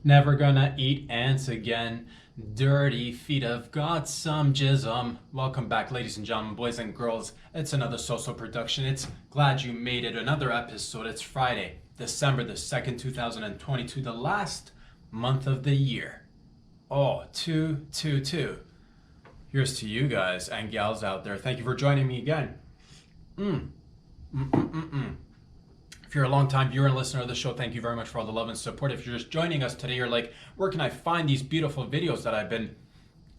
Never gonna eat ants again. Dirty feet have got some jism. Welcome back, ladies and gentlemen, boys and girls. It's another social production. It's glad you made it. Another episode. It's Friday, December the 2nd, 2022, the last month of the year. Oh, 222. Here's to you guys and gals out there. Thank you for joining me again. If you're a long-time viewer and listener of the show, thank you very much for all the love and support. If you're just joining us today, you're like, where can I find these beautiful videos that I've been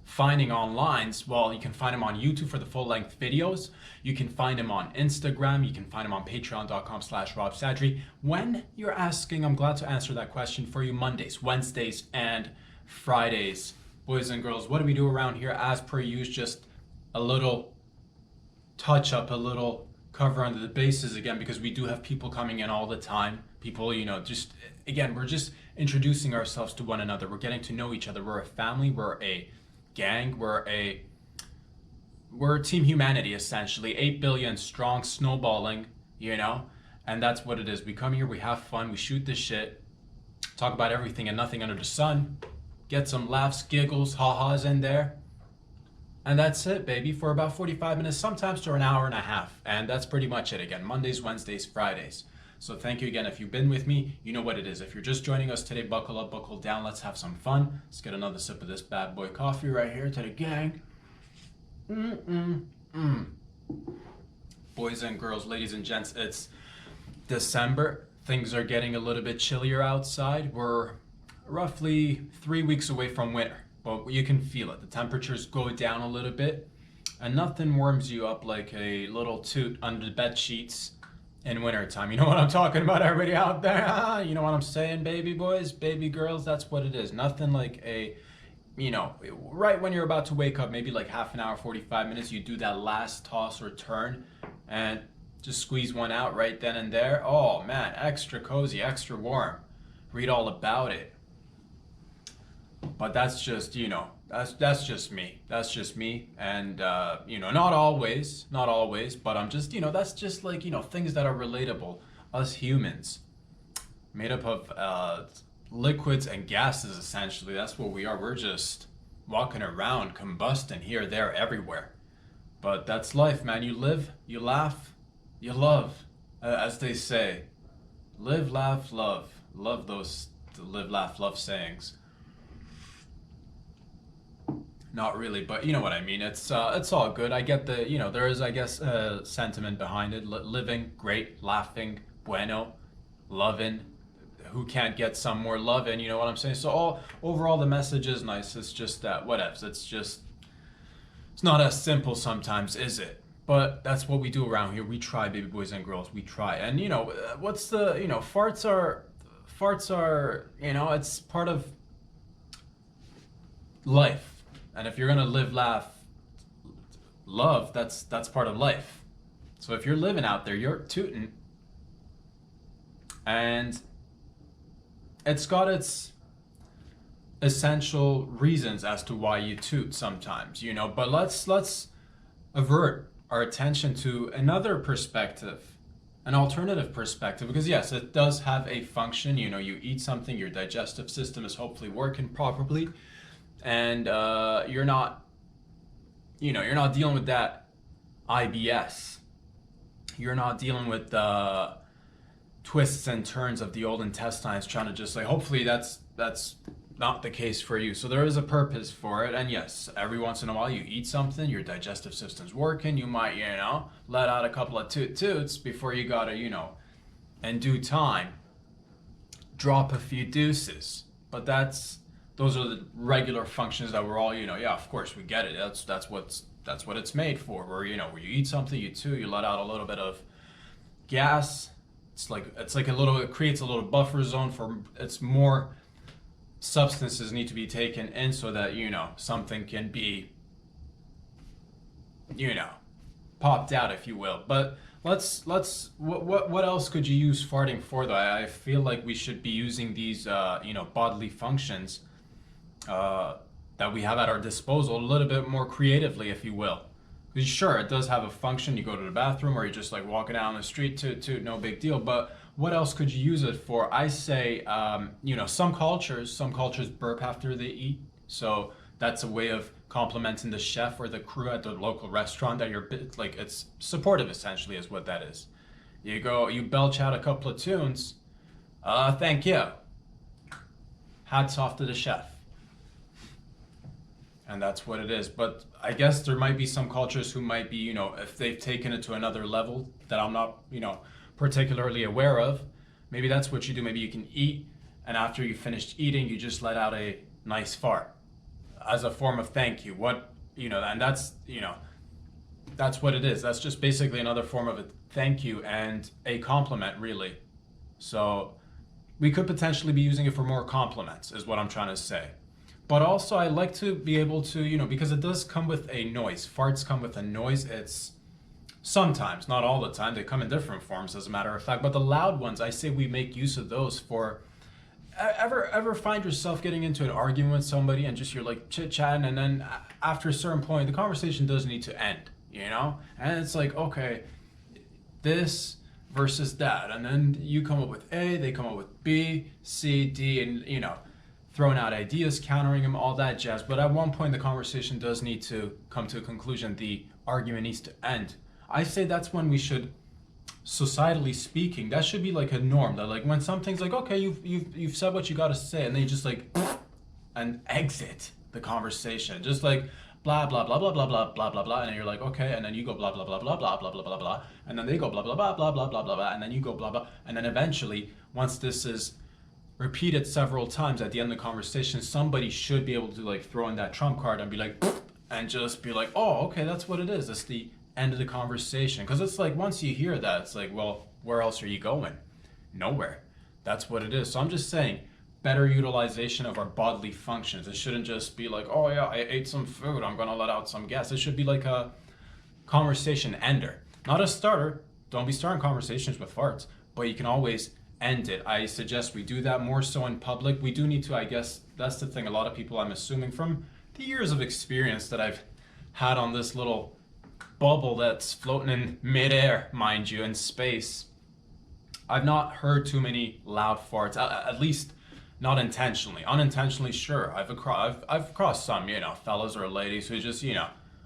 finding online? Well, you can find them on YouTube for the full-length videos. You can find them on Instagram. You can find them on patreon.com/RobSadri. When you're asking, I'm glad to answer that question for you. Mondays, Wednesdays, and Fridays. Boys and girls, what do we do around here? As per usual, just a little touch-up, a little cover under the bases again, because we do have people coming in all the time. People, just again, we're just introducing ourselves to one another. We're getting to know each other. We're a family, we're a gang, we're team humanity, essentially. 8 billion strong, snowballing, and that's what it is. We come here, we have fun, we shoot the shit, talk about everything and nothing under the sun, get some laughs, giggles, ha-has in there. And that's it, baby, for about 45 minutes, sometimes to an hour and a half. And that's pretty much it again. Mondays, Wednesdays, Fridays. So thank you again. If you've been with me, you know what it is. If you're just joining us today, buckle up, buckle down. Let's have some fun. Let's get another sip of this bad boy coffee right here to the gang. Boys and girls, ladies and gents, it's December. Things are getting a little bit chillier outside. We're roughly 3 weeks away from winter. But you can feel it. The temperatures go down a little bit, and nothing warms you up like a little toot under the bed sheets in wintertime. You know what I'm talking about, everybody out there? You know what I'm saying, baby boys, baby girls? That's what it is. Nothing like right when you're about to wake up, maybe like half an hour, 45 minutes, you do that last toss or turn and just squeeze one out right then and there. Oh man, extra cozy, extra warm. Read all about it. But that's just, that's just me. That's just me. And, not always, but I'm just, that's just like, things that are relatable. Us humans, made up of liquids and gases, essentially. That's what we are. We're just walking around, combusting here, there, everywhere. But that's life, man. You live, you laugh, you love, as they say. Live, laugh, love. Love those live, laugh, love sayings. Not really, but you know what I mean. It's all good. I get the, there is, I guess, sentiment behind it. Living, great, laughing, bueno, loving. Who can't get some more loving? You know what I'm saying? So overall, the message is nice. It's just that, whatevs. It's not as simple sometimes, is it? But that's what we do around here. We try, baby boys and girls. We try. And what's the, farts are, it's part of life. And if you're gonna live, laugh, love, that's part of life. So if you're living out there, you're tooting, and it's got its essential reasons as to why you toot sometimes, But let's avert our attention to another perspective, an alternative perspective, because yes, it does have a function. You eat something, your digestive system is hopefully working properly. And you're not dealing with that IBS. You're not dealing with the twists and turns of the old intestines trying to just hopefully that's not the case for you. So there is a purpose for it. And yes, every once in a while you eat something, your digestive system's working, you might, let out a couple of toots before you gotta, in due time, drop a few deuces. But those are the regular functions that we're all, yeah, of course we get it. That's what it's made for. Where where you eat something, you chew, you let out a little bit of gas. It creates a little buffer zone for it's more substances need to be taken in so that something can be popped out, if you will. But what else could you use farting for though? I feel like we should be using these bodily functions that we have at our disposal a little bit more creatively, if you will. Sure, it does have a function. You go to the bathroom or you're just walking down the street, toot, no big deal. But what else could you use it for? I say, some cultures burp after they eat. So that's a way of complimenting the chef or the crew at the local restaurant that you're like, it's supportive essentially is what that is. You belch out a couple of tunes. Thank you. Hats off to the chef. And that's what it is. But I guess there might be some cultures who might be, if they've taken it to another level that I'm not, particularly aware of, maybe that's what you do. Maybe you can eat, and after you finished eating, you just let out a nice fart as a form of thank you. And that's what it is. That's just basically another form of a thank you and a compliment, really. So we could potentially be using it for more compliments, is what I'm trying to say. But also, I like to be able to, because it does come with a noise. Farts come with a noise. It's sometimes, not all the time. They come in different forms, as a matter of fact. But the loud ones, I say we make use of those for. Ever find yourself getting into an argument with somebody and just you're like chit-chatting, and then after a certain point, the conversation does need to end, And it's like, okay, this versus that. And then you come up with A, they come up with B, C, D, and, throwing out ideas, countering them, all that jazz. But at one point, the conversation does need to come to a conclusion. The argument needs to end. I say that's when we should, societally speaking, that should be like a norm. That like when something's like, okay, you've said what you got to say, and then you just like and exit the conversation, just like blah blah blah blah blah blah blah blah blah, and then you're like, okay, and then you go blah blah blah blah blah blah blah blah blah, and then they go blah blah blah blah blah blah blah blah, and then you go blah blah, and then eventually, once this is repeated several times, at the end of the conversation, somebody should be able to like throw in that trump card and be like, and just be like, oh, okay, that's what it is. That's the end of the conversation. Because it's like, once you hear that, it's like, well, where else are you going? Nowhere. That's what it is. So I'm just saying, better utilization of our bodily functions. It shouldn't just be like, oh yeah, I ate some food, I'm gonna let out some gas. It should be like a conversation ender, not a starter. Don't be starting conversations with farts, but you can always end it. I suggest we do that more so in public. We do need to, I guess, that's the thing. A lot of people, I'm assuming from the years of experience that I've had on this little bubble that's floating in midair, mind you, in space, I've not heard too many loud farts, at least not intentionally. Unintentionally, sure. I've crossed some, fellas or ladies who just,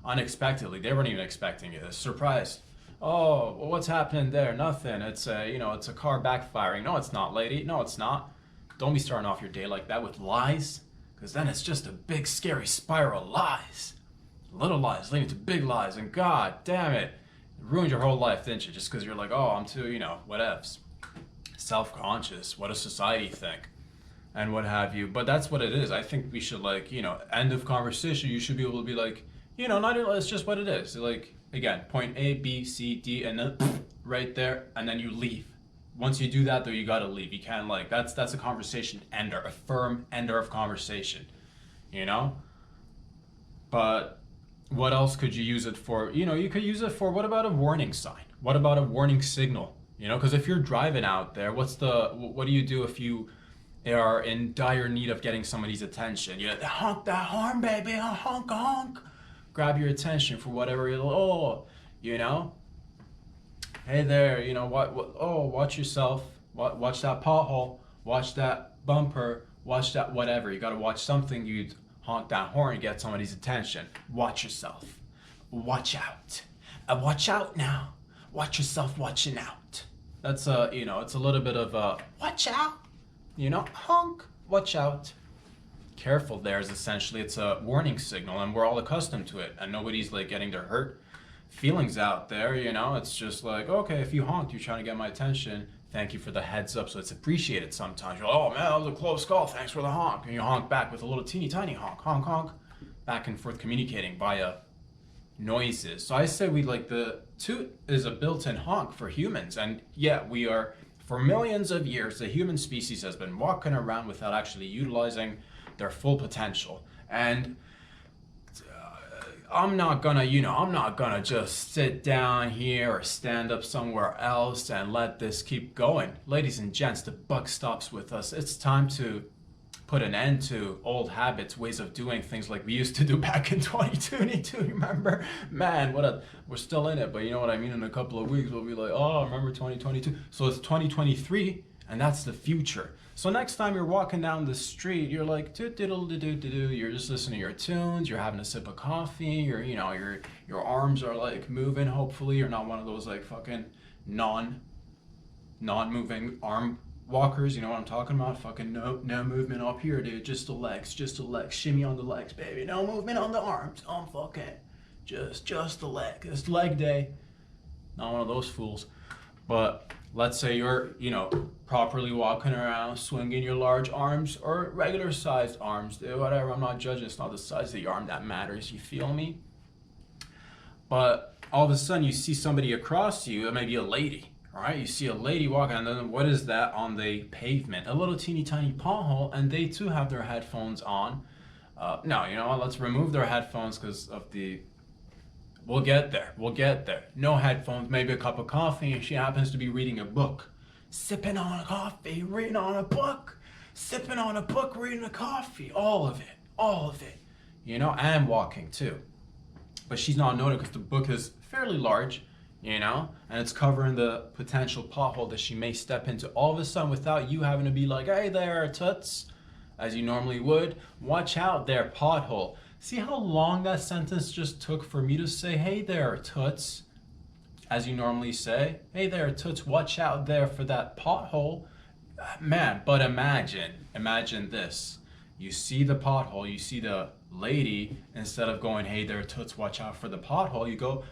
unexpectedly, they weren't even expecting it. Surprised. Oh, well, what's happening there? Nothing. It's it's a car backfiring. No, it's not, lady. No, it's not. Don't be starting off your day like that with lies, because then it's just a big, scary spiral of lies. Little lies leading to big lies, and god damn it, ruined your whole life, didn't you? Just because you're like, oh, I'm too, whatevs. Self-conscious. What does society think? And what have you. But that's what it is. I think we should, end of conversation, you should be able to be like, not it's just what it is. Like, again, point A, B, C, D, and then right there, and then you leave. Once you do that, though, you gotta leave. You can't, that's a conversation ender, a firm ender of conversation, But what else could you use it for? You could use it for, what about a warning sign? What about a warning signal? Because if you're driving out there, what do you do if you are in dire need of getting somebody's attention? You honk that horn, baby, honk, honk. Grab your attention for whatever hey there, watch yourself, watch that pothole, watch that bumper, watch that whatever. You gotta watch something, you'd honk that horn and get somebody's attention. Watch yourself, watch out, watch out now, watch yourself watching out. That's it's a little bit of a watch out, honk, watch out. Careful there is essentially, it's a warning signal, and we're all accustomed to it, and nobody's getting their hurt feelings out there. It's just like, okay, if you honked, you're trying to get my attention, thank you for the heads up. So it's appreciated sometimes. You're like, oh man, that was a close call, thanks for the honk. And you honk back with a little teeny tiny honk, honk, honk, back and forth, communicating via noises. So I say the toot is a built-in honk for humans, and yeah, we are, for millions of years, the human species has been walking around without actually utilizing their full potential. And I'm not gonna just sit down here or stand up somewhere else and let this keep going. Ladies and gents, the buck stops with us. It's time to put an end to old habits, ways of doing things like we used to do back in 2022. Remember? Man, we're still in it, but you know what I mean? In a couple of weeks, we'll be like, oh, remember 2022? So it's 2023, and that's the future. So next time you're walking down the street, you're like, you're just listening to your tunes, you're having a sip of coffee, your arms are like moving, hopefully. You're not one of those like fucking non-moving arm walkers, you know what I'm talking about? Fucking no movement up here, dude. Just the legs, shimmy on the legs, baby. No movement on the arms. I'm fucking just the leg. It's leg day. Not one of those fools. But let's say you're, properly walking around, swinging your large arms or regular sized arms, dude, whatever. I'm not judging. It's not the size of the arm that matters. You feel me? But all of a sudden you see somebody across you, maybe a lady. All right, you see a lady walking, and then what is that on the pavement? A little teeny tiny pothole, and they too have their headphones on. No, you know what? Let's remove their headphones because of the. We'll get there. No headphones, maybe a cup of coffee, and she happens to be reading a book. Sipping on a coffee, reading on a book. Sipping on a book, reading a coffee. All of it. And walking too. But she's not noting because the book is fairly large. And it's covering the potential pothole that she may step into. All of a sudden, without you having to be like, hey there, toots, as you normally would, watch out there, pothole. See how long that sentence just took for me to say, hey there, toots, as you normally say? Hey there, toots, watch out there for that pothole. Man, but imagine this. You see the pothole, you see the lady, instead of going, hey there, toots, watch out for the pothole, you go,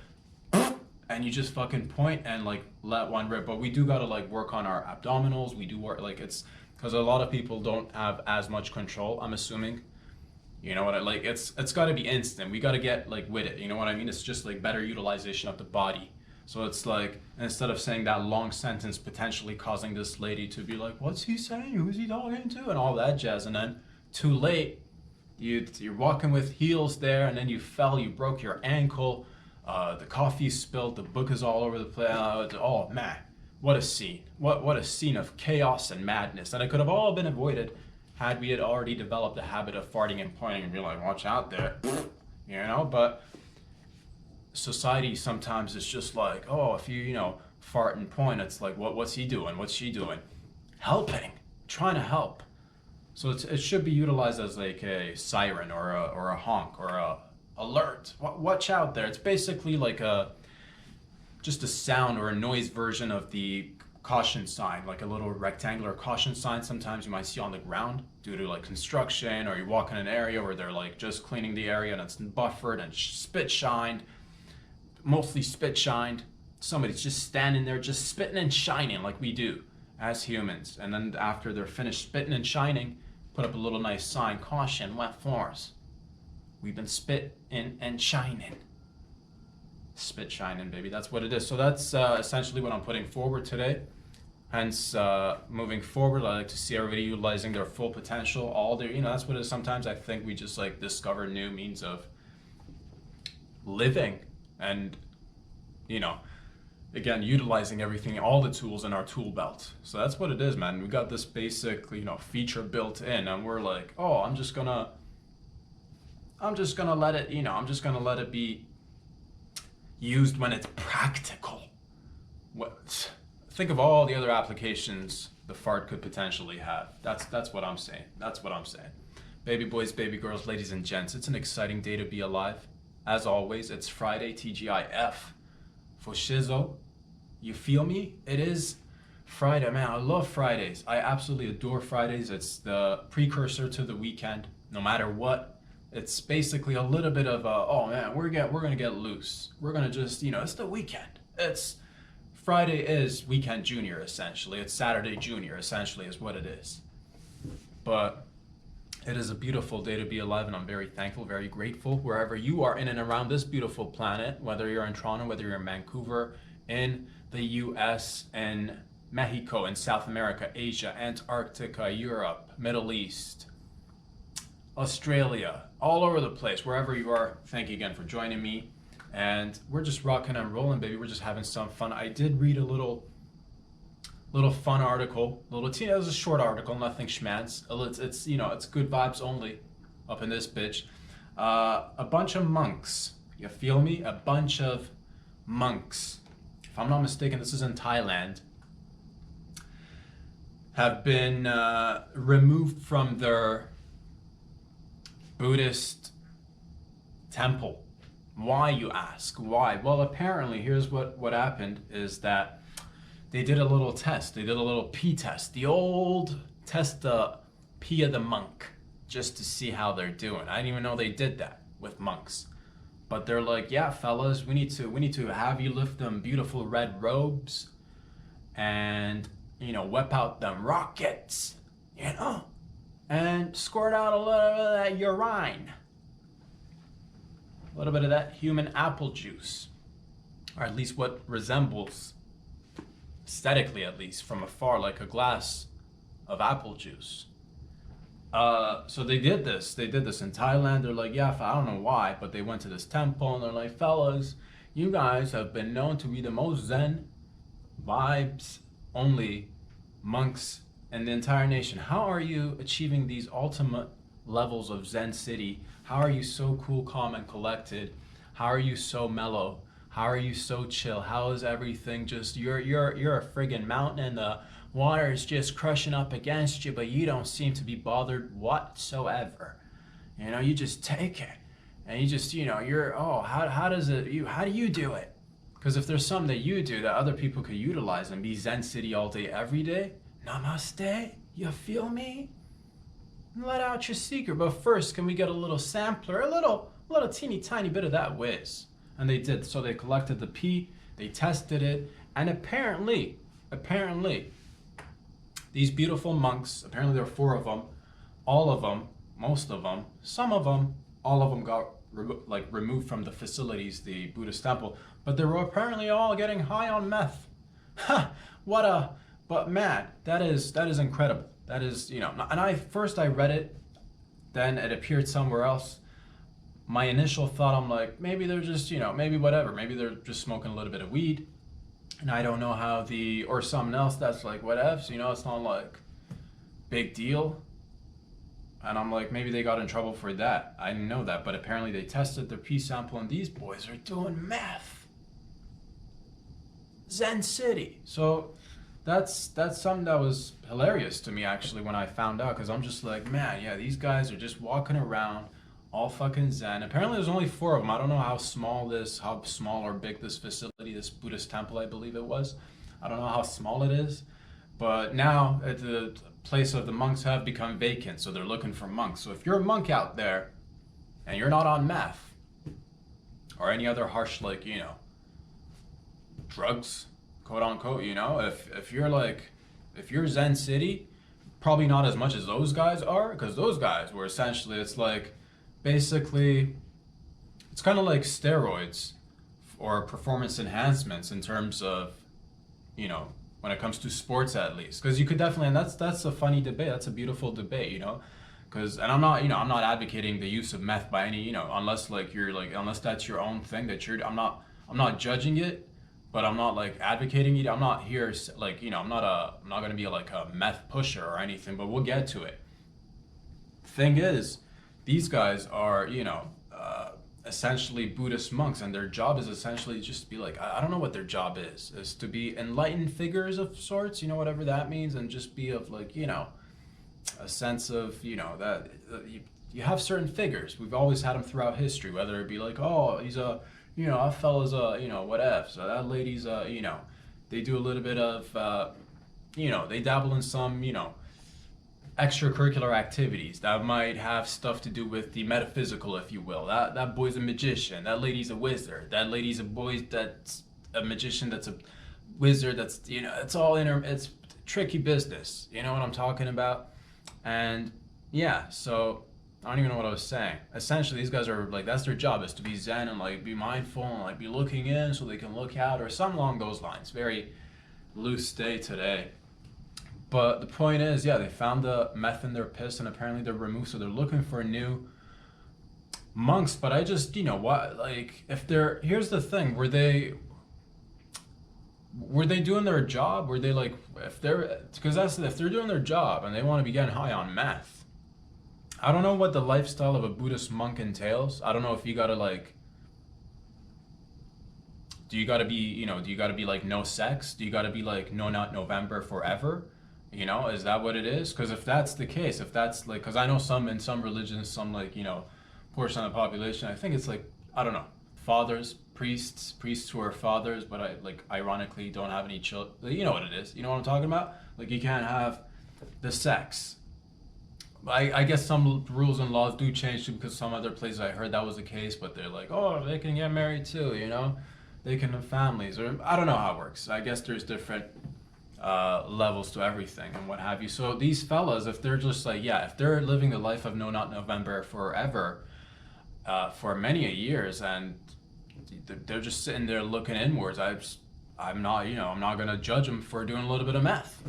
and you just fucking point and like let one rip. But we do gotta like work on our abdominals. We do work, like, it's because a lot of people don't have as much control, I'm assuming. You know what I like? It's gotta be instant. We gotta get like with it. You know what I mean? It's just like better utilization of the body. So it's like, instead of saying that long sentence, potentially causing this lady to be like, what's he saying? Who's he talking to? And all that jazz. And then too late, you're walking with heels there, and then you fell, you broke your ankle. The coffee spilled, the book is all over the place. Oh man, what a scene. What a scene of chaos and madness. And it could have all been avoided had we had already developed the habit of farting and pointing and be like, watch out there. But society sometimes is just like, oh, if you, fart and point, it's like, what's he doing? What's she doing? Helping, trying to help. So it should be utilized as like a siren or a honk or a alert. Watch out there. It's basically like just a sound or a noise version of the caution sign, like a little rectangular caution sign sometimes you might see on the ground due to like construction, or you walk in an area where they're like just cleaning the area and it's buffered and mostly spit shined. Somebody's just standing there just spitting and shining like we do as humans. And then after they're finished spitting and shining, put up a little nice sign, caution, wet floors. We've been spitting and shining. Spit shining, baby. That's what it is. So that's essentially what I'm putting forward today. Hence, moving forward, I like to see everybody utilizing their full potential. All their, that's what it is. Sometimes I think we just like discover new means of living and, again, utilizing everything, all the tools in our tool belt. So that's what it is, man. We got this basic, feature built in, and we're like, oh, I'm just gonna let it, I'm just gonna let it be used when it's practical. Think of all the other applications the fart could potentially have. That's what I'm saying. Baby boys, baby girls, ladies and gents, it's an exciting day to be alive. As always, it's Friday, TGIF. For shizzle, you feel me? It is Friday, man. I love Fridays. I absolutely adore Fridays. It's the precursor to the weekend, no matter what. It's basically a little bit of oh man, we're gonna get loose. We're gonna just, it's the weekend. It's Friday is weekend junior, essentially. It's Saturday junior, essentially, is what it is. But it is a beautiful day to be alive, and I'm very thankful, very grateful wherever you are in and around this beautiful planet, whether you're in Toronto, whether you're in Vancouver, in the US, in Mexico, in South America, Asia, Antarctica, Europe, Middle East, Australia, all over the place, wherever you are. Thank you again for joining me. And we're just rocking and rolling, baby. We're just having some fun. I did read a little Little fun article, it was a short article, nothing schmance. It's it's good vibes only up in this bitch. A bunch of monks, you feel me? A bunch of monks, if I'm not mistaken, this is in Thailand, have been removed from their Buddhist temple. Why, you ask? Why? Well, apparently, here's what happened is that they did a little test. They did a little pee test. The old test the pee of the monk, just to see how they're doing. I didn't even know they did that with monks. But they're like, yeah, fellas, we need to have you lift them beautiful red robes and, whip out them rockets, and squirt out a little bit of that urine. A little bit of that human apple juice. Or at least what resembles, aesthetically at least, from afar, like a glass of apple juice. So they did this. They did this in Thailand. They're like, yeah, I don't know why, but they went to this temple and they're like, fellas, you guys have been known to be the most zen, vibes only monks in the entire nation. How are you achieving these ultimate levels of Zen city? How are you so cool, calm, and collected? How are you so mellow? How are you so chill? How is everything just, you're a friggin' mountain and the water is just crushing up against you, but you don't seem to be bothered whatsoever. You just take it. And you just, how do you do it? Because if there's something that you do that other people could utilize and be Zen City all day, every day, namaste, you feel me? Let out your secret. But first, can we get a little sampler, a little teeny tiny bit of that whiz? And they did. So they collected the pee, they tested it, and apparently, these beautiful monks, apparently there were 4 of them, all of them, most of them, some of them, all of them got removed from the facilities, the Buddhist temple, but they were apparently all getting high on meth. Ha! But man, that is incredible. That is, and I read it, then it appeared somewhere else. My initial thought, I'm like, maybe they're just, maybe whatever, maybe they're just smoking a little bit of weed. And I don't know how or something else that's like, whatever, it's not like big deal. And I'm like, maybe they got in trouble for that. I didn't know that, but apparently they tested their pee sample and these boys are doing meth. Zen City. So that's something that was hilarious to me actually when I found out, because I'm just like, man, yeah, these guys are just walking around all fucking Zen. Apparently there's only 4 of them. I don't know how small or big this facility, this Buddhist temple, I believe it was. I don't know how small it is. But now the place of the monks have become vacant, so they're looking for monks. So if you're a monk out there and you're not on meth or any other harsh, drugs, quote unquote, if you're Zen City, probably not as much as those guys are, because those guys were essentially, it's like, basically, it's kind of like steroids or performance enhancements in terms of, when it comes to sports at least. Because you could definitely, and that's a funny debate. That's a beautiful debate, Because, and I'm not advocating the use of meth by any, unless unless that's your own thing I'm not judging it, but I'm not advocating it. I'm not here I'm not going to be a meth pusher or anything, but we'll get to it. Thing is, these guys are, essentially Buddhist monks, and their job is essentially just to be I don't know what their job is to be enlightened figures of sorts, whatever that means, and just be of a sense of, that you have certain figures. We've always had them throughout history, whether it be oh, he's that fella's whatever. So that lady's, they do a little bit of, they dabble in some, extracurricular activities that might have stuff to do with the metaphysical, if you will. That boy's a magician. That lady's a wizard. That lady's a boy that's a magician. That's a wizard. That's it's all it's tricky business. You know what I'm talking about? And yeah, so I don't even know what I was saying. Essentially, these guys are that's their job, is to be zen and be mindful and be looking in so they can look out, or something along those lines. Very loose day today. But the point is, yeah, they found the meth in their piss and apparently they're removed, so they're looking for new monks. But I just, here's the thing, were they doing their job? Were they like, if they're, because that's, if they're doing their job and they want to be getting high on meth, I don't know what the lifestyle of a Buddhist monk entails. I don't know if you gotta like, do you gotta be, do you gotta be like no sex? Do you gotta be like no, not November forever? Is that what it is? Because if that's the case, if that's like, because I know some in some religions, some like, portion of the population, I think it's like, I don't know, fathers, priests who are fathers, but I like ironically don't have any children. You know what it is. You know what I'm talking about? Like you can't have the sex. I guess some rules and laws do change too, because some other places I heard that was the case, but they're like, oh, they can get married too, they can have families, or I don't know how it works. I guess there's different levels to everything and what have you. So these fellas, if they're just like, yeah, if they're living the life of no, not November forever, for many a years, and they're just sitting there looking inwards, I'm not, I'm not gonna judge them for doing a little bit of meth,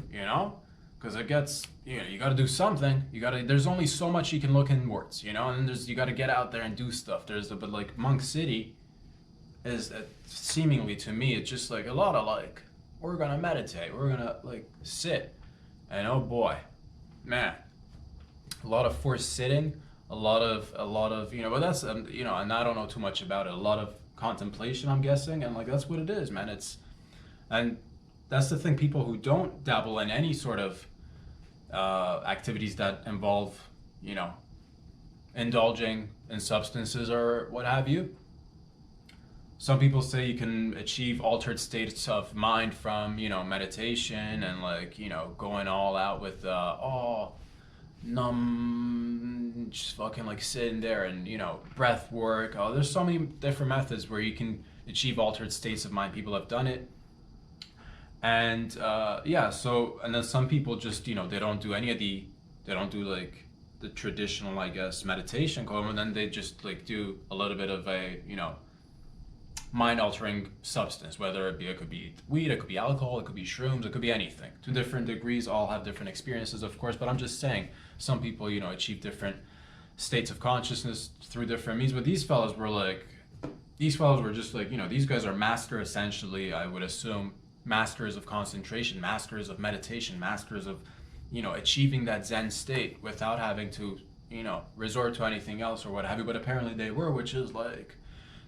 because it gets, you got to do something. There's only so much you can look inwards, and then you got to get out there and do stuff. But like Monk City is seemingly to me, it's just like a lot of like, we're gonna meditate, we're gonna like sit, and oh boy, man, a lot of forced sitting, a lot of, but that's, and I don't know too much about it. A lot of contemplation, I'm guessing, and like that's what it is, man. And that's the thing. People who don't dabble in any sort of activities that involve, indulging in substances or what have you. Some people say you can achieve altered states of mind from, meditation and like, going all out with, numb, just fucking like sitting there and, breath work. Oh, there's so many different methods where you can achieve altered states of mind. People have done it. And and then some people just, they don't do they don't do like the traditional, I guess, meditation, and then they just like do a little bit of a, mind altering substance, whether it could be weed, it could be alcohol, it could be shrooms, it could be anything. To different degrees, all have different experiences, of course, but I'm just saying some people, achieve different states of consciousness through different means. But these fellas were just like, these guys are master, essentially, I would assume, masters of concentration, masters of meditation, masters of, achieving that Zen state without having to, resort to anything else or what have you. But apparently they were, which is like,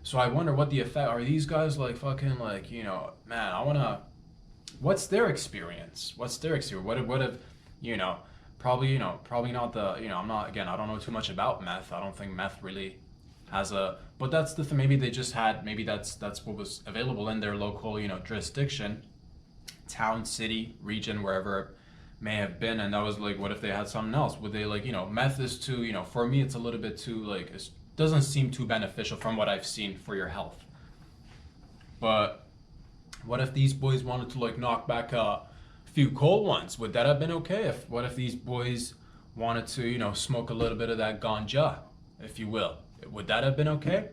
so I wonder what the effect, are these guys like fucking like, man, what's their experience? What if, probably not the, I don't know too much about meth. I don't think meth really has but that's the thing, maybe they just had, maybe that's what was available in their local, jurisdiction, town, city, region, wherever it may have been, and that was like, what if they had something else? Would they like, meth is too, for me it's a little bit too like, it doesn't seem too beneficial from what I've seen for your health. But what if these boys wanted to like knock back a few cold ones? Would that have been okay? What if these boys wanted to, smoke a little bit of that ganja, if you will? Would that have been okay?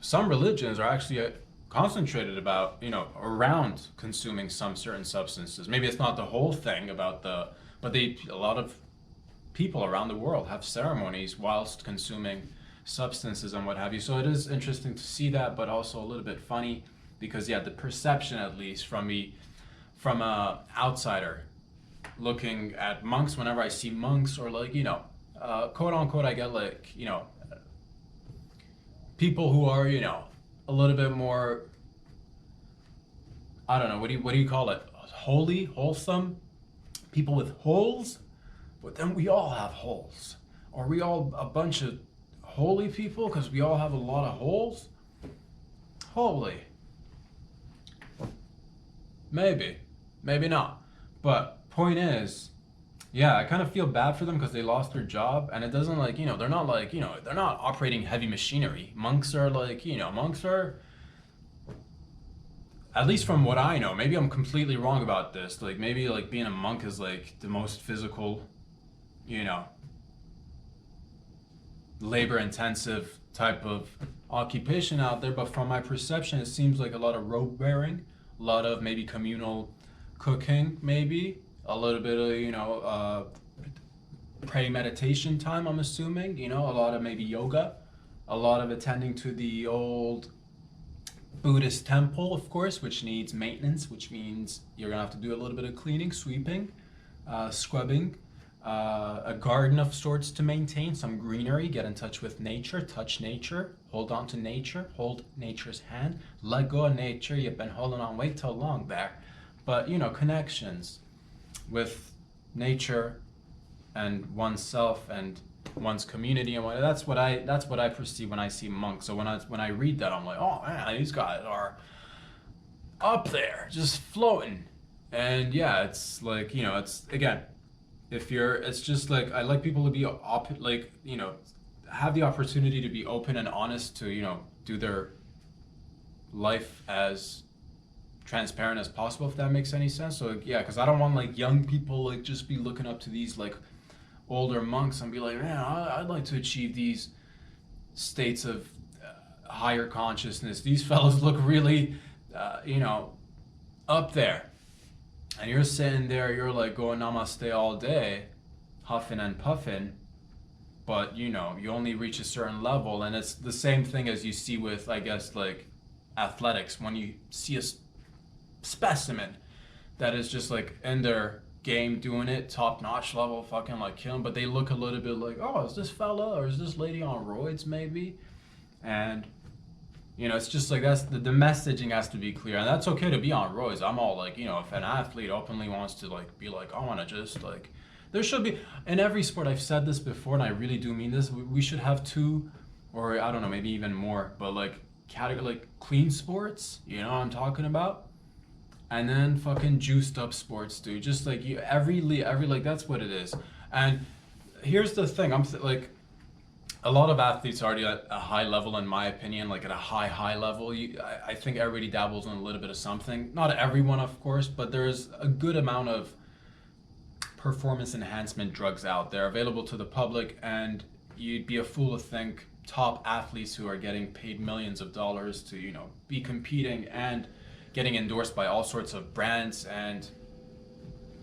Some religions are actually concentrated about, around consuming some certain substances. Maybe it's not the whole thing about but a lot of people around the world have ceremonies whilst consuming substances and what have you. So it is interesting to see that, but also a little bit funny because, yeah, the perception, at least from a outsider looking at monks, whenever I see monks or like, quote unquote, I get like, people who are, a little bit more, I don't know, what do you call it? Holy, wholesome, people with holes, but then we all have holes. Are we all a bunch of holy people because we all have a lot of holes? Holy. Maybe not. But point is, yeah, I kind of feel bad for them because they lost their job, and it doesn't like, they're not like, they're not operating heavy machinery. Monks are like, at least from what I know, maybe I'm completely wrong about this, like maybe like being a monk is like the most physical, labor intensive type of occupation out there, but from my perception it seems like a lot of robe bearing, a lot of maybe communal cooking, maybe a little bit of pray meditation time, I'm assuming, a lot of maybe yoga, a lot of attending to the old Buddhist temple, of course, which needs maintenance, which means you're gonna have to do a little bit of cleaning, sweeping, scrubbing, a garden of sorts to maintain, some greenery, get in touch with nature, touch nature, hold on to nature, hold nature's hand, let go of nature. You've been holding on way too long there. But connections with nature and oneself and one's community and that's what I perceive when I see monks. So when I read that, I'm like, oh man, these guys are up there just floating. And yeah, it's like, it's again, it's just like I like people to be have the opportunity to be open and honest, to do their life as transparent as possible, if that makes any sense. So yeah, because I don't want like young people like just be looking up to these like older monks and be like, man, I'd like to achieve these states of higher consciousness. These fellows look really up there, and you're sitting there, you're like going namaste all day, huffing and puffing, but you only reach a certain level. And it's the same thing as you see with, I guess, like athletics. When you see a specimen that is just like in their game doing it top notch level, fucking like killing, but they look a little bit like, oh, is this fella or is this lady on roids maybe? And it's just like that's the messaging has to be clear, and that's okay to be on roids. I'm all like, if an athlete openly wants to like be like, I want to just like, there should be in every sport. I've said this before and I really do mean this. We should have two, or I don't know, maybe even more, but like category, like clean sports, what I'm talking about. And then fucking juiced up sports, dude. Just like every like that's what it is. And here's the thing, like a lot of athletes are already at a high level, in my opinion, like at a high level. I think everybody dabbles in a little bit of something. Not everyone, of course, but there's a good amount of performance enhancement drugs out there available to the public, and you'd be a fool to think top athletes who are getting paid millions of dollars to be competing and getting endorsed by all sorts of brands and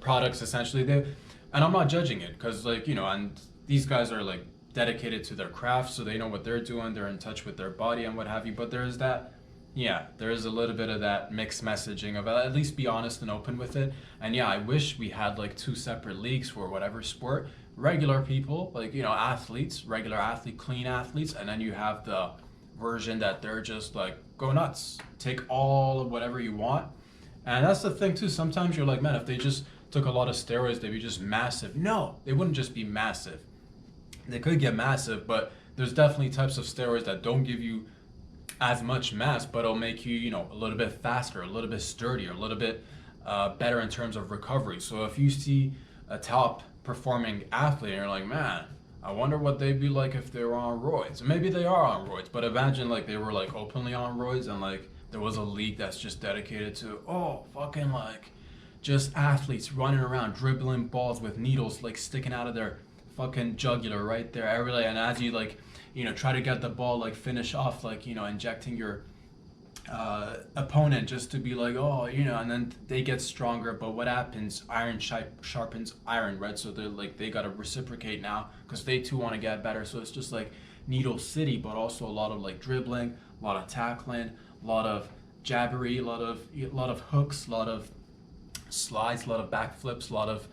products, essentially. And I'm not judging it, because like and these guys are like dedicated to their craft, so they know what they're doing, they're in touch with their body and what have you. But there is a little bit of that mixed messaging of at least be honest and open with it. And yeah, I wish we had like two separate leagues for whatever sport. Regular people, like athletes, regular athlete, clean athletes, and then you have the version that they're just like go nuts, take all of whatever you want. And that's the thing too, sometimes you're like, man, if they just took a lot of steroids, they'd be just massive. No, they wouldn't just be massive. They could get massive, but there's definitely types of steroids that don't give you as much mass, but it'll make you a little bit faster, a little bit sturdier, a little bit better in terms of recovery. So if you see a top performing athlete and you're like, man, I wonder what they'd be like if they were on roids. Maybe they are on roids, but imagine like they were like openly on roids, and like there was a league that's just dedicated to fucking like just athletes running around dribbling balls with needles like sticking out of their fucking jugular right there. And as you like try to get the ball, like finish off, like injecting your opponent just to be like, and then they get stronger. But what happens? Iron sharpens iron, right? So they got to reciprocate now, because they too want to get better. So it's just like Needle City, but also a lot of like dribbling, a lot of tackling, a lot of jabbery, a lot of hooks, a lot of slides, a lot of backflips, a lot of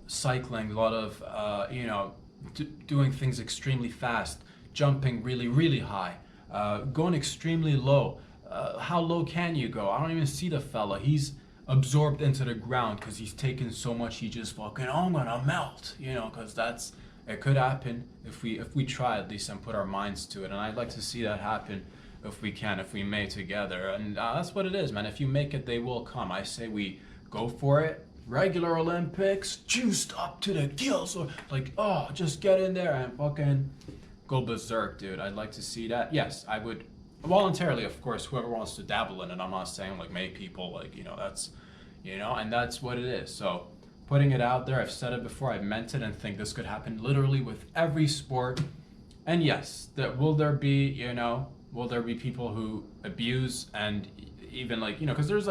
cycling, a lot of doing things extremely fast, jumping really, really high, going extremely low. How low can you go? I don't even see the fella. He's absorbed into the ground because he's taken so much. He just fucking, I'm gonna melt, because it could happen if we try at least and put our minds to it. And I'd like to see that happen if we may together. And that's what it is, man. If you make it, they will come. I say we go for it. Regular Olympics, juiced up to the gills, or like, just get in there and fucking go berserk, dude. I'd like to see that. Yes, I would. Voluntarily, of course, whoever wants to dabble in it. I'm not saying like make people like, that's, and that's what it is. So putting it out there, I've said it before, I've meant it, and think this could happen literally with every sport. And yes, will there be people who abuse, and even like, because there's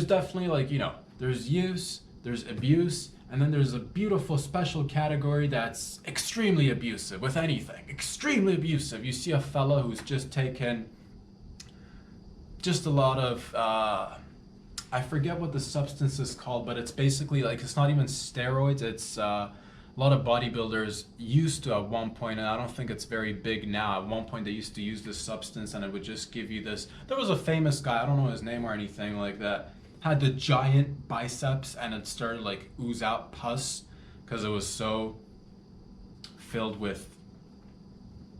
definitely like, there's use, there's abuse, and then there's a beautiful special category that's extremely abusive with anything. Extremely abusive. You see a fella who's just taken just a lot of I forget what the substance is called, but it's basically like it's not even steroids. It's a lot of bodybuilders used to at one point, and I don't think it's very big now. At one point, they used to use this substance, and it would just give you this. There was a famous guy, I don't know his name or anything like that, had the giant biceps, and it started like ooze out pus because it was so filled with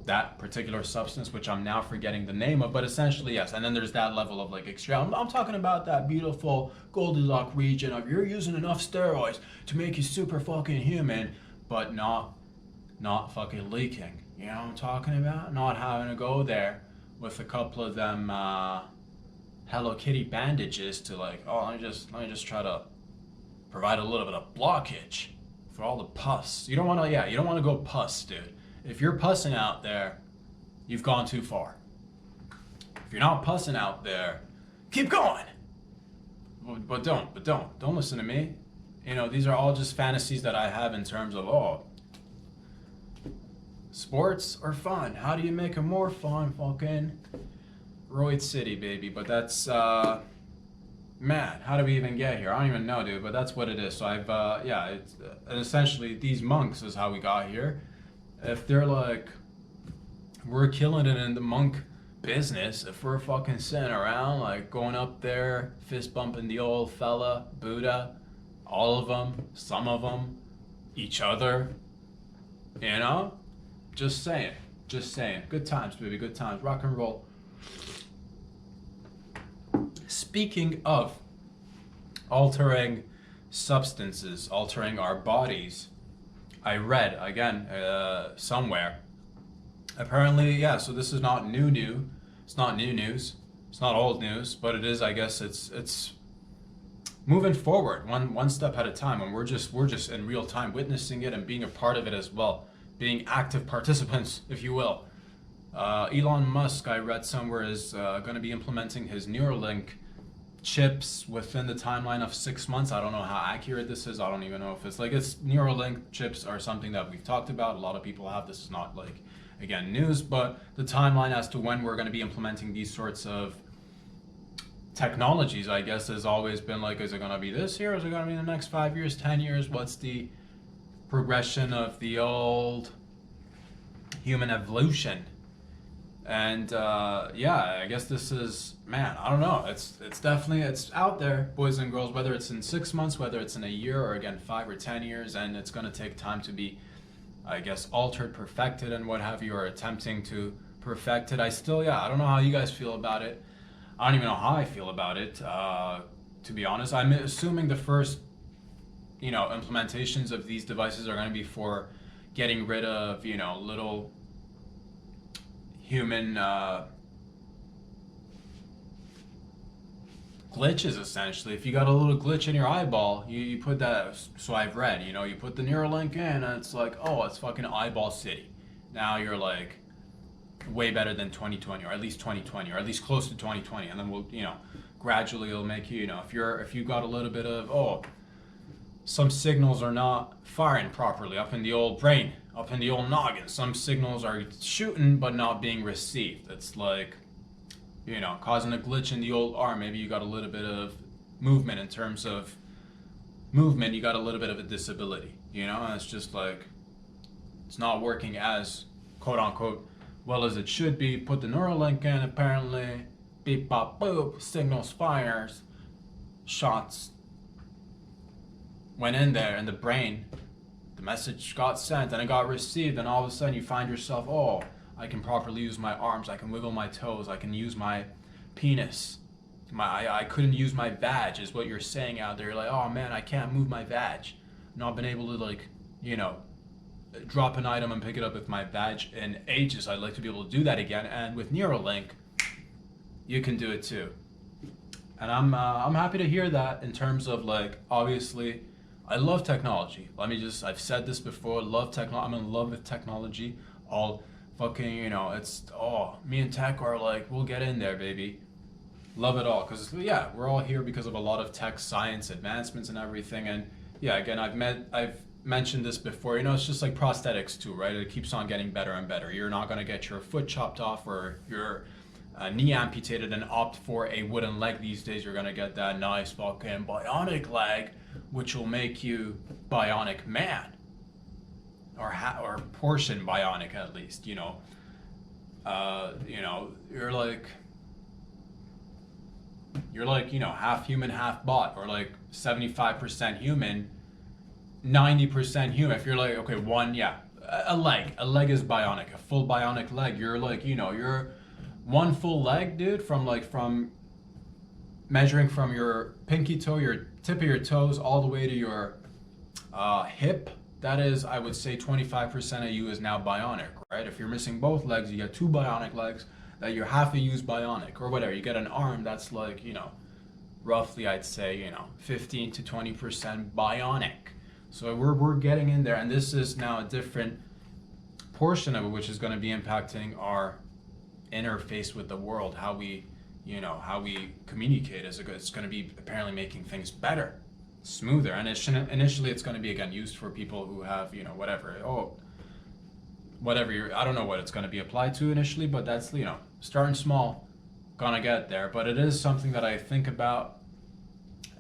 that particular substance, which I'm now forgetting the name of, but essentially yes. And then there's that level of like extreme. I'm talking about that beautiful Goldilocks region of you're using enough steroids to make you super fucking human, but not fucking leaking. You know what I'm talking about? Not having to go there with a couple of them Hello Kitty bandages to like, oh, let me just try to provide a little bit of blockage for all the pus. You don't want to go pus, dude. If you're pussing out there, you've gone too far. If you're not pussing out there, keep going. But don't listen to me. You know, these are all just fantasies that I have in terms of, oh, sports are fun. How do you make them more fun? Fucking Roid City, baby. But that's, man, how do we even get here? I don't even know, dude, but that's what it is. So I've, it's essentially these monks is how we got here. If they're like, we're killing it in the monk business, if we're fucking sitting around, like going up there, fist bumping the old fella, Buddha, all of them, some of them, each other, you know? Just saying. Good times, baby, good times. Rock and roll. Speaking of altering substances, altering our bodies, I read again somewhere. Apparently, yeah. So this is not new. It's not new news. It's not old news, but it is. I guess it's moving forward, one step at a time, and we're just in real time witnessing it and being a part of it as well, being active participants, if you will. Elon Musk, I read somewhere, is going to be implementing his Neuralink chips within the timeline of 6 months. I don't know how accurate this is. I don't even know if it's Neuralink chips are something that we've talked about. A lot of people have. This is not like, again, news, but the timeline as to when we're going to be implementing these sorts of technologies, I guess, has always been like, is it going to be this year? Is it going to be in the next 5 years, 10 years? What's the progression of the old human evolution? And I guess this is, man, I don't know. It's definitely, it's out there, boys and girls, whether it's in 6 months, whether it's in a year, or again, 5 or 10 years, and it's going to take time to be, I guess, altered, perfected, and what have you, or attempting to perfect it. I don't know how you guys feel about it. I don't even know how I feel about it, to be honest. I'm assuming the first, implementations of these devices are going to be for getting rid of, little human glitches, essentially. If you got a little glitch in your eyeball, you put that, so I've read, you put the Neuralink in, and it's like, oh, it's fucking eyeball city. Now you're like way better than 2020, or at least 2020, or at least close to 2020, and then we'll, gradually it'll make you, if you got a little bit of, some signals are not firing properly up in the old brain, up in the old noggin. Some signals are shooting but not being received. It's like, causing a glitch in the old arm. Maybe you got a little bit of movement. In terms of movement, you got a little bit of a disability, and it's just like, it's not working as, quote unquote, well as it should be. Put the Neuralink in, apparently, beep, bop, boop, signals fires, shots went in there in the brain, the message got sent and it got received, and all of a sudden you find yourself, oh, I can properly use my arms, I can wiggle my toes, I can use my penis. I couldn't use my vag is what you're saying out there. You're like, oh man, I can't move my vag. Not been able to drop an item and pick it up with my vag in ages. I'd like to be able to do that again, and with Neuralink, you can do it too. And I'm happy to hear that, in terms of like, obviously, I love technology. I've said this before, I'm in love with technology. All fucking, me and tech are like, we'll get in there, baby. Love it all. Because, we're all here because of a lot of tech, science, advancements and everything. And again, I've mentioned this before, it's just like prosthetics too, right? It keeps on getting better and better. You're not going to get your foot chopped off or your knee amputated and opt for a wooden leg these days, you're gonna get that nice fucking bionic leg, which will make you bionic man, or portion bionic at least. You're like half human, half bot, or like 75% human, 90% human. If you're like, okay, a leg is bionic, a full bionic leg. You're like, you're one full leg, dude, from measuring from your pinky toe, your tip of your toes, all the way to your hip. That is, I would say 25% of you is now bionic, right? If you're missing both legs, you get two bionic legs, that you're half a use bionic, or whatever. You get an arm that's like, roughly, I'd say, 15 to 20% bionic. So we're getting in there, and this is now a different portion of it, which is going to be impacting our interface with the world, how we communicate. It's going to be apparently making things better, smoother, and initially it's going to be again used for people who have I don't know what it's going to be applied to initially, but that's starting small, gonna get there. But it is something that I think about,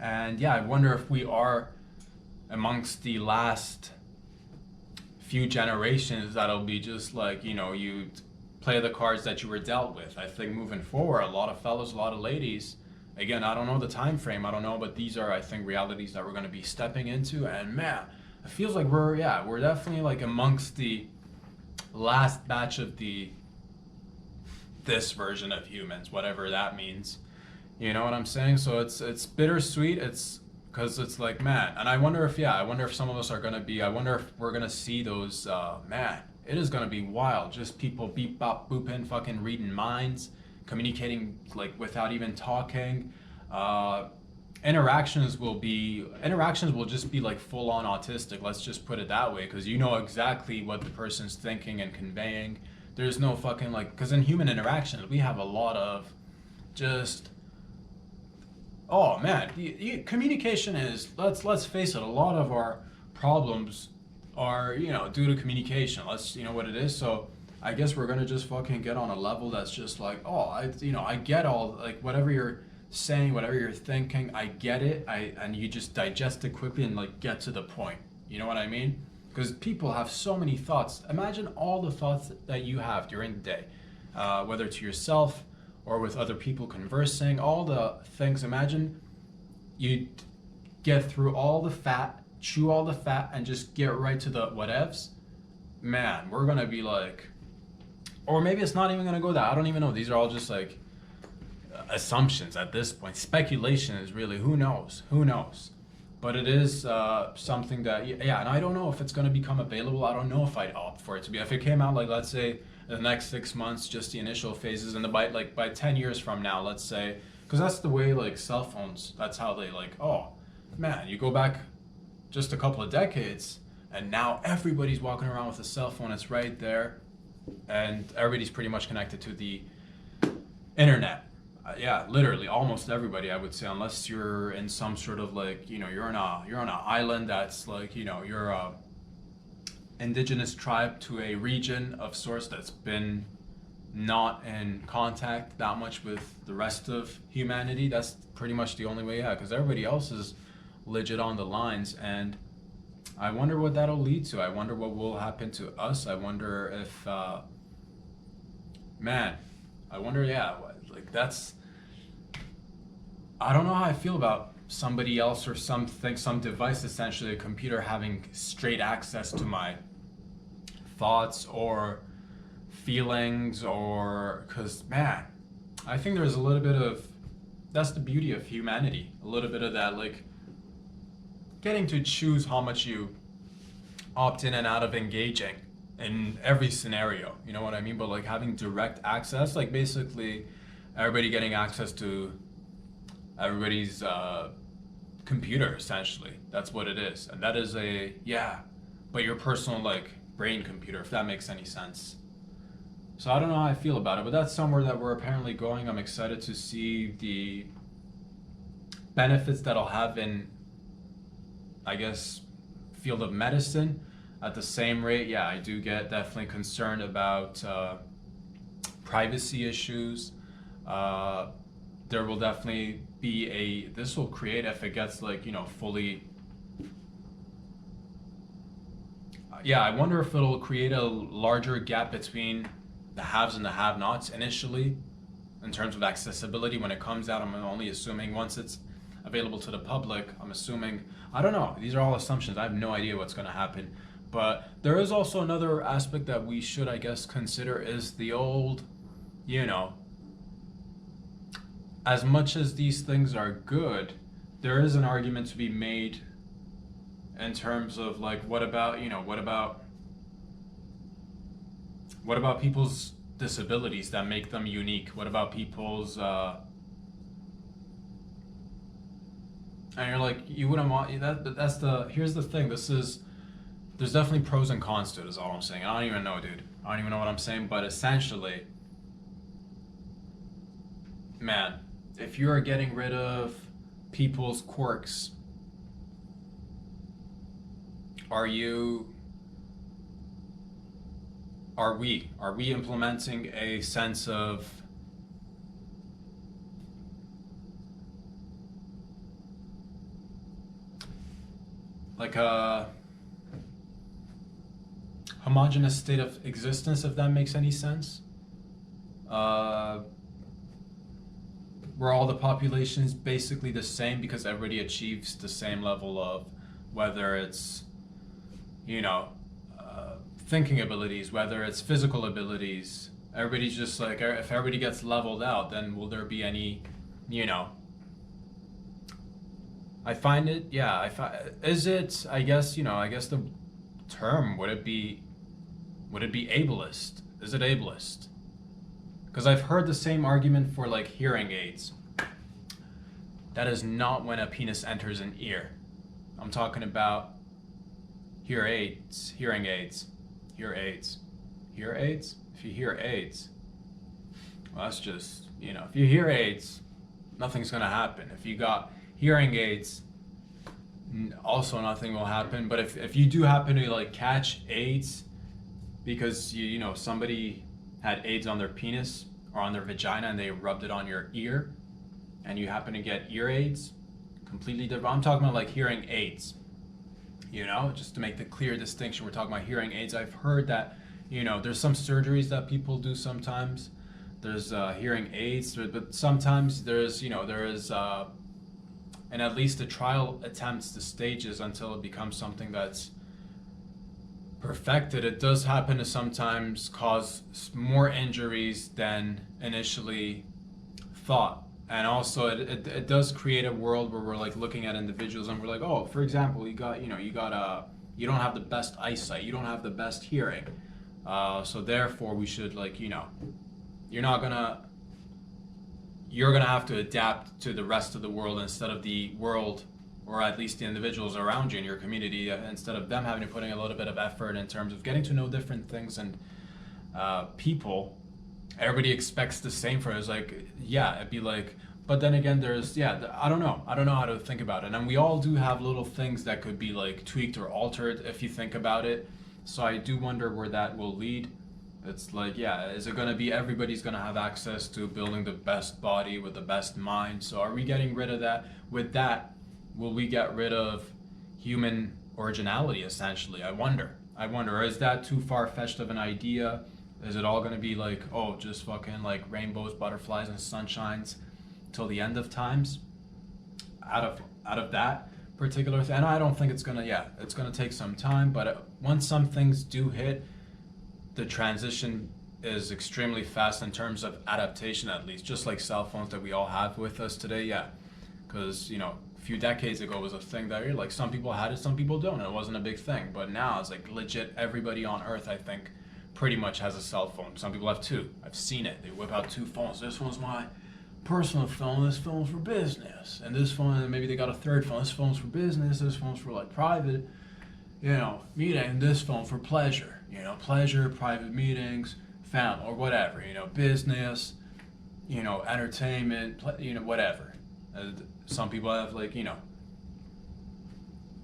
and I wonder if we are amongst the last few generations that'll be just like you play the cards that you were dealt with. I think moving forward, a lot of fellas, a lot of ladies, again, I don't know the time frame, I don't know, but these are, I think, realities that we're going to be stepping into. And man, it feels like we're definitely like amongst the last batch of this version of humans, whatever that means. You know what I'm saying? So it's bittersweet. It's because it's like, man, and I wonder if some of us are gonna be. I wonder if we're gonna see those. Man, it is gonna be wild. Just people beep bop booping, fucking reading minds, communicating like without even talking. Interactions will just be like full on autistic. Let's just put it that way, because you know exactly what the person's thinking and conveying. There's no fucking because in human interactions we have a lot of just. Oh man, communication is, let's face it, a lot of our problems are, due to communication. Let's, what it is. So I guess we're gonna just fucking get on a level that's just like, I get all, like, whatever you're saying, whatever you're thinking, I get it. And you just digest it quickly and like get to the point. You know what I mean? Because people have so many thoughts. Imagine all the thoughts that you have during the day, whether to yourself or with other people conversing, all the things. Imagine you get through all the fat, chew all the fat, and just get right to the whatevs. Man, we're gonna be like, or maybe it's not even gonna go that. I don't even know. These are all just like assumptions at this point. Speculation is really, who knows? But it is something that, and I don't know if it's gonna become available. I don't know if I'd opt for it to be. If it came out, like, let's say, the next 6 months, just the initial phases, and by 10 years from now, let's say, because that's the way, like, cell phones, that's how they, like, oh man, you go back just a couple of decades and now everybody's walking around with a cell phone. It's right there, and everybody's pretty much connected to the internet. Literally almost everybody, I would say, unless you're in some sort of like, you're on an island that's like, you're a indigenous tribe to a region of sorts that's been not in contact that much with the rest of humanity. That's pretty much the only way, because everybody else is legit on the lines. And I wonder what that'll lead to. I wonder what will happen to us. I wonder if that's, I don't know how I feel about somebody else or something, some device, essentially a computer, having straight access to my thoughts or feelings, or, because man, I think there's a little bit of, that's the beauty of humanity, a little bit of that, like, getting to choose how much you opt in and out of engaging in every scenario, you know what I mean? But like having direct access, like basically everybody getting access to everybody's computer, essentially. That's what it is. And that is but your personal, like, brain computer, if that makes any sense. So I don't know how I feel about it, but that's somewhere that we're apparently going. I'm excited to see the benefits that I'll have in, I guess, field of medicine. At the same rate, I do get definitely concerned about privacy issues. There will definitely be this will create, if it gets like, fully, yeah, I wonder if it'll create a larger gap between the haves and the have-nots initially in terms of accessibility when it comes out. I'm only assuming once it's available to the public, I'm assuming, I don't know, these are all assumptions. I have no idea what's going to happen. But there is also another aspect that we should, I guess, consider is the old, as much as these things are good, there is an argument to be made in terms of like, what about people's disabilities that make them unique? What about people's and you're like, you wouldn't want that, but here's the thing, there's definitely pros and cons to it, is all I'm saying. I don't even know, dude. I don't even know what I'm saying, but essentially, man, if you're getting rid of people's quirks, are we implementing a sense of like a homogeneous state of existence, if that makes any sense? Where all the population's basically the same because everybody achieves the same level of, whether it's, thinking abilities, whether it's physical abilities. Everybody's just like, if everybody gets leveled out, then will there be any, I find it, yeah, is it, I guess the term, would it be ableist? Is it ableist? Because I've heard the same argument for like hearing aids. That is not when a penis enters an ear. I'm talking about hearing aids. If you hear AIDS, well, that's just, if you hear AIDS, nothing's gonna happen. If you got hearing aids, also nothing will happen. But if you do happen to like catch AIDS because somebody had AIDS on their penis or on their vagina and they rubbed it on your ear, and you happen to get ear aids, completely different. I'm talking about like hearing aids, just to make the clear distinction. We're talking about hearing aids. I've heard that, there's some surgeries that people do sometimes. There's hearing aids, but sometimes there is, and at least the trial attempts, the stages until it becomes something that's perfected. It does happen to sometimes cause more injuries than initially thought. And also it does create a world where we're like looking at individuals and we're like, oh, for example, you don't have the best eyesight, you don't have the best hearing, so therefore we should like, you're gonna have to adapt to the rest of the world instead of the world, or at least the individuals around you in your community, instead of them having to put in a little bit of effort in terms of getting to know different things and people. Everybody expects the same for it. It's like, yeah, it'd be like, but then again, I don't know how to think about it. And we all do have little things that could be like tweaked or altered if you think about it. So I do wonder where that will lead. It's like, yeah, is it going to be everybody's going to have access to building the best body with the best mind? So are we getting rid of that? With that, will we get rid of human originality, essentially? I wonder. Is that too far-fetched of an idea? Is it all going to be like, oh, just fucking like rainbows, butterflies, and sunshines till the end of times out of that particular thing? And I don't think it's going to, it's going to take some time, but once some things do hit, the transition is extremely fast in terms of adaptation, at least, just like cell phones that we all have with us today, because, a few decades ago was a thing that you're like, some people had it, some people don't, and it wasn't a big thing, but now it's like legit everybody on earth, I think, pretty much has a cell phone. Some people have two. I've seen it. They whip out two phones. This one's my personal phone, this phone's for business, and this phone, and maybe they got a third phone. This phone's for business, this phone's for like private, meeting, and this phone for pleasure, private meetings, family, or whatever, business, entertainment, whatever. Some people have like, I'm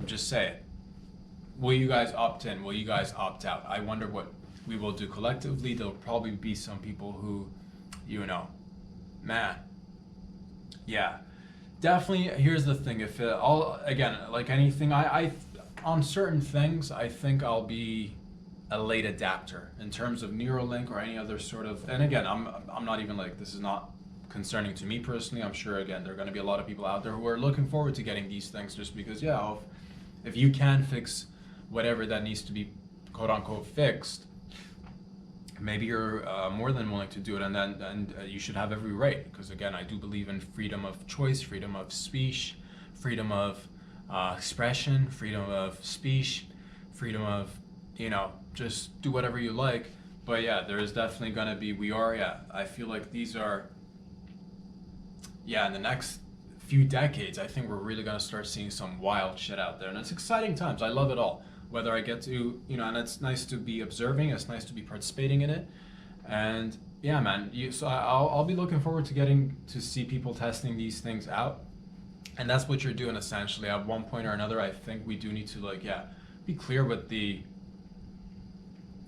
just saying, will you guys opt in? Will you guys opt out? I wonder what we will do collectively. There'll probably be some people who, Man, yeah, definitely. Here's the thing: if all again, like anything, I on certain things, I think I'll be a late adapter in terms of Neuralink or any other sort of. And again, I'm not even like this is not concerning to me personally. I'm sure again there are going to be a lot of people out there who are looking forward to getting these things just because yeah, if you can fix whatever that needs to be quote unquote fixed, maybe you're more than willing to do it, and then you should have every right because again I do believe in freedom of choice, freedom of speech, freedom of expression, freedom of speech, freedom of just do whatever you like. But yeah, there is definitely gonna be I feel like these are in the next few decades I think we're really gonna start seeing some wild shit out there, and it's exciting times. I love it all, whether I get to and it's nice to be observing, it's nice to be participating in it. And yeah, man, so I'll be looking forward to getting to see people testing these things out. And that's what you're doing essentially. At one point or another, I think we do need to be clear with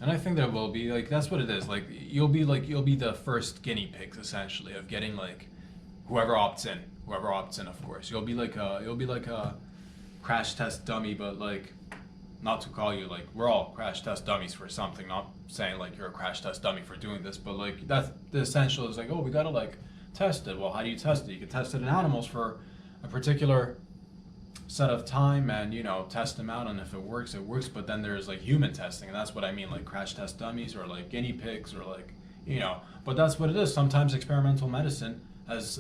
and I think there will be that's what it is. You'll be the first guinea pigs essentially of getting whoever opts in, of course. You'll be like a crash test dummy, but not to call you we're all crash test dummies for something. Not saying you're a crash test dummy for doing this, but that's the essential is oh, we gotta test it. Well, how do you test it? You can test it in animals for a particular set of time and test them out, and if it works, but then there's human testing, and that's what I mean, crash test dummies or guinea pigs or but that's what it is. Sometimes experimental medicine has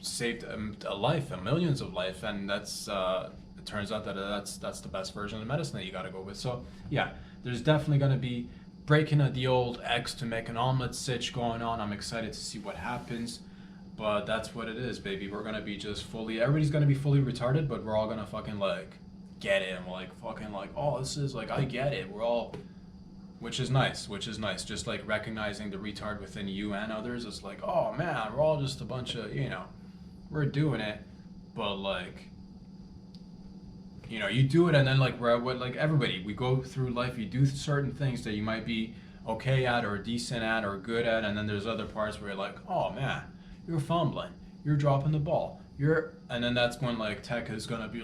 saved a life and millions of life, and that's it turns out that that's the best version of medicine that you got to go with. So yeah, there's definitely going to be breaking the old eggs to make an omelet sitch going on. I'm excited to see what happens. But that's what it is, baby. We're gonna be everybody's gonna be fully retarded, but we're all gonna fucking get it. And we're fucking oh, this is I get it. We're all, which is nice. Just recognizing the retard within you and others. It's oh man, we're all just a bunch of, we're doing it. But you do it and then we're everybody, we go through life, you do certain things that you might be okay at or decent at or good at, and then there's other parts where you're oh man, you're fumbling, you're dropping the ball, and then that's when tech is gonna be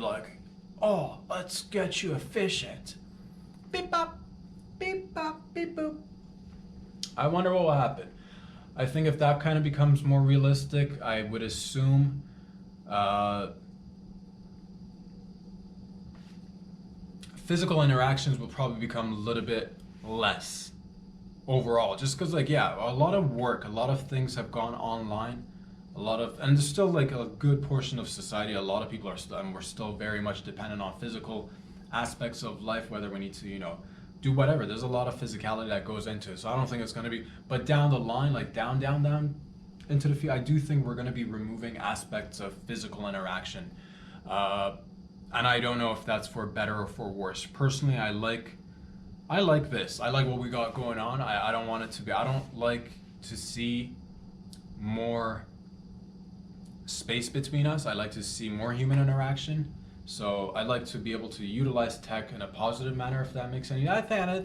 oh, let's get you efficient. Beep bop, beep bop, beep boop. I wonder what will happen. I think if that kind of becomes more realistic, I would assume physical interactions will probably become a little bit less overall, just because a lot of work, a lot of things have gone online. And there's still a good portion of society, a lot of people we're still very much dependent on physical aspects of life, whether we need to do whatever. There's a lot of physicality that goes into it, so I don't think it's going to be, but down the line, down into the future, I do think we're going to be removing aspects of physical interaction, and I don't know if that's for better or for worse. Personally, I like this. I like what we got going on. I don't want it to be, I don't like to see more space between us. I like to see more human interaction. So I'd like to be able to utilize tech in a positive manner, if that makes any. I think at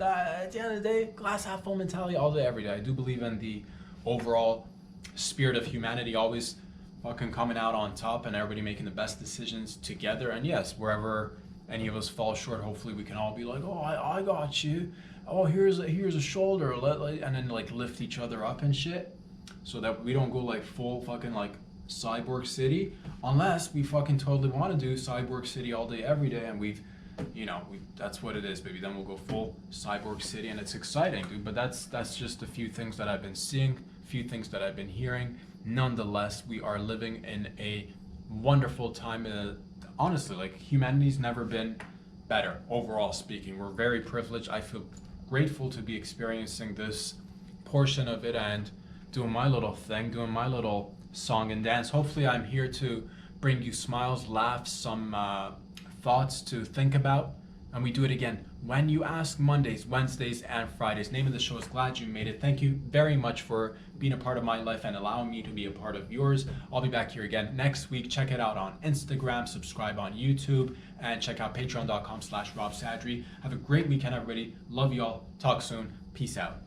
the end of the day, glass half full mentality all day, every day. I do believe in the overall spirit of humanity always fucking coming out on top and everybody making the best decisions together. And yes, wherever any of us fall short, hopefully we can all be oh, I got you. Oh, here's a shoulder, and then lift each other up and shit, so that we don't go full fucking Cyborg City, unless we fucking totally want to do Cyborg City all day every day, and that's what it is, baby. Then we'll go full Cyborg City, and it's exciting, dude. But that's just a few things that I've been seeing, a few things that I've been hearing. Nonetheless, we are living in a wonderful time. Honestly, humanity's never been better, overall speaking. We're very privileged. I feel grateful to be experiencing this portion of it and doing my little thing, doing my little song and dance. Hopefully I'm here to bring you smiles, laughs, some thoughts to think about, and we do it again when you ask, Mondays, Wednesdays, and Fridays. Name of the show is Glad You Made It. Thank you very much for being a part of my life and allowing me to be a part of yours. I'll be back here again next week. Check it out on Instagram, subscribe on YouTube, and check out patreon.com/RobSadri. Have a great weekend, everybody. Love y'all. Talk soon. Peace out.